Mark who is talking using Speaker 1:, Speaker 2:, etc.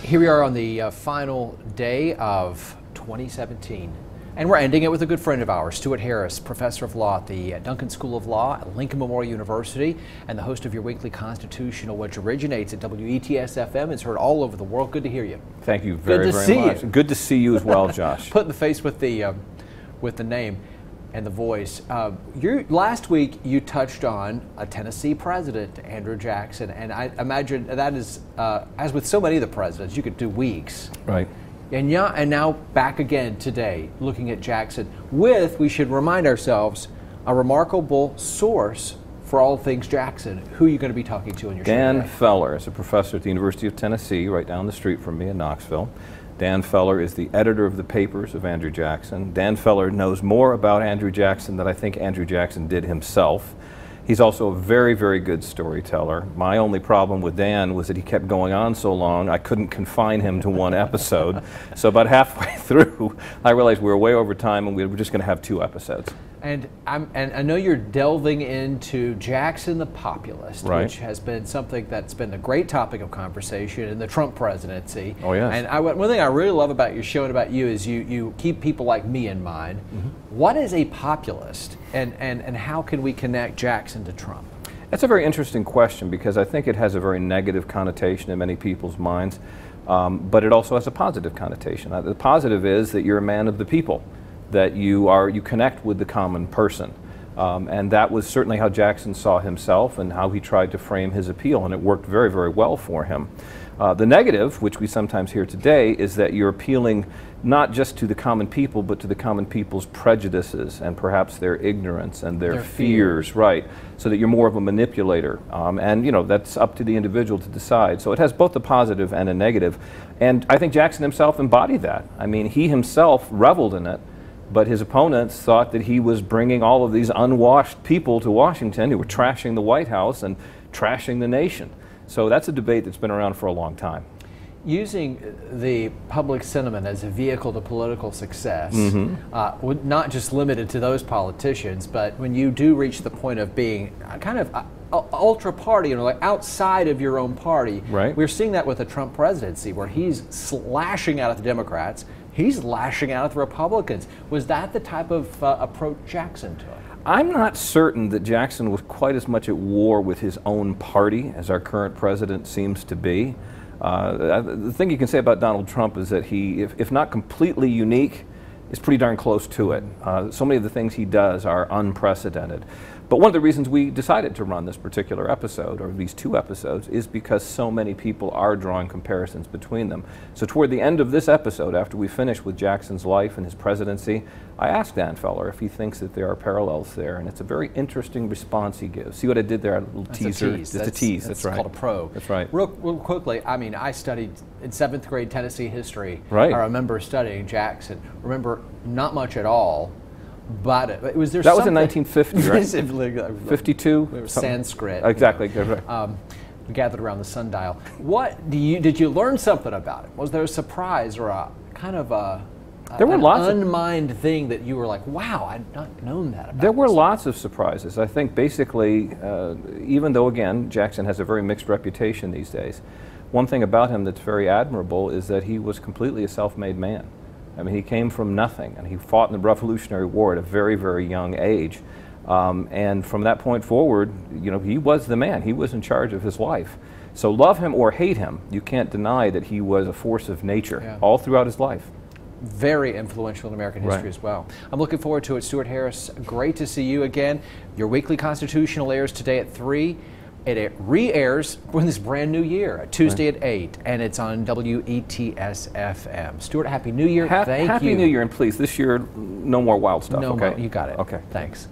Speaker 1: Here we are on the final day of 2017, and we're ending it with a good friend of ours, Stuart Harris, professor of law at the Duncan School of Law at Lincoln Memorial University, and the host of your weekly Constitutional, which originates at WETS-FM. It's heard all over the world. Good to hear you.
Speaker 2: Thank you very much. Good to see you as well, Josh.
Speaker 1: Putting the face with the name and the voice. Last week you touched on a Tennessee president, Andrew Jackson, and I imagine that is, as with so many of the presidents, you could do weeks.
Speaker 2: Right.
Speaker 1: And now back again today, looking at Jackson with, we should remind ourselves, a remarkable source for all things Jackson. Who are you going to be talking to in your show today?
Speaker 2: Dan Feller is a professor at the University of Tennessee, right down the street from me in Knoxville. Dan Feller is the editor of the papers of Andrew Jackson. Dan Feller knows more about Andrew Jackson than I think Andrew Jackson did himself. He's also a very, very good storyteller. My only problem with Dan was that he kept going on so long, I couldn't confine him to one episode. So about halfway through, I realized we were way over time and we were just going to have 2 episodes.
Speaker 1: And I know you're delving into Jackson the populist,
Speaker 2: right,
Speaker 1: which has been something that's been a great topic of conversation in the Trump presidency.
Speaker 2: Oh, yes.
Speaker 1: And one thing I really love about your show and about you is you keep people like me in mind. Mm-hmm. What is a populist, and how can we connect Jackson to Trump?
Speaker 2: That's a very interesting question because I think it has a very negative connotation in many people's minds, but it also has a positive connotation. The positive is that you're a man of the people, that you connect with the common person. And that was certainly how Jackson saw himself and how he tried to frame his appeal, and it worked very, very well for him. The negative, which we sometimes hear today, is that you're appealing not just to the common people, but to the common people's prejudices and perhaps their ignorance and their fears, right? So that you're more of a manipulator. And you know, that's up to the individual to decide. So it has both a positive and a negative. And I think Jackson himself embodied that. I mean, he himself reveled in it. But his opponents thought that he was bringing all of these unwashed people to Washington who were trashing the White House and trashing the nation. So that's a debate that's been around for a long time.
Speaker 1: Using the public sentiment as a vehicle to political success, not just limited to those politicians, but when you do reach the point of being kind of ultra party, like outside of your own party,
Speaker 2: right,
Speaker 1: we're seeing that with the Trump presidency, where he's lashing out at the Democrats. He's lashing out at the Republicans. Was that the type of approach Jackson took?
Speaker 2: I'm not certain that Jackson was quite as much at war with his own party as our current president seems to be. The thing you can say about Donald Trump is that he, if not completely unique, is pretty darn close to it. So many of the things he does are unprecedented. But one of the reasons we decided to run this particular episode, or these 2 episodes, is because so many people are drawing comparisons between them. So toward the end of this episode, after we finish with Jackson's life and his presidency, I asked Dan Feller if he thinks that there are parallels there, and it's a very interesting response he gives. See what I did there? A little teaser.
Speaker 1: It's
Speaker 2: a tease. That's right.
Speaker 1: It's called a probe.
Speaker 2: That's right.
Speaker 1: Real quickly, I mean, I studied in 7th grade Tennessee history.
Speaker 2: Right.
Speaker 1: I remember studying Jackson. Remember not much at all. But was there
Speaker 2: that
Speaker 1: something?
Speaker 2: Was in 1950, right? 52?
Speaker 1: Sanskrit.
Speaker 2: Exactly.
Speaker 1: We gathered around the sundial. Did you learn something about it? Was there a surprise or a kind of an unmined thing that you were like, wow, I'd not known that about
Speaker 2: There were lots of surprises. I think basically, even though, again, Jackson has a very mixed reputation these days, one thing about him that's very admirable is that he was completely a self-made man. I mean, he came from nothing, and he fought in the Revolutionary War at a very, very young age. And from that point forward, you know, he was the man. He was in charge of his life. So love him or hate him, you can't deny that he was a force of nature all throughout his life.
Speaker 1: Very influential in American history as well. I'm looking forward to it. Stuart Harris, great to see you again. Your weekly Constitutional airs today at 3. It re-airs in this brand new year, Tuesday at 8, and it's on WETS-FM. Stuart, Happy New Year. Thank you.
Speaker 2: Happy New Year, and please, this year, no more wild stuff,
Speaker 1: No
Speaker 2: okay?
Speaker 1: more. You got it.
Speaker 2: Okay.
Speaker 1: Thanks.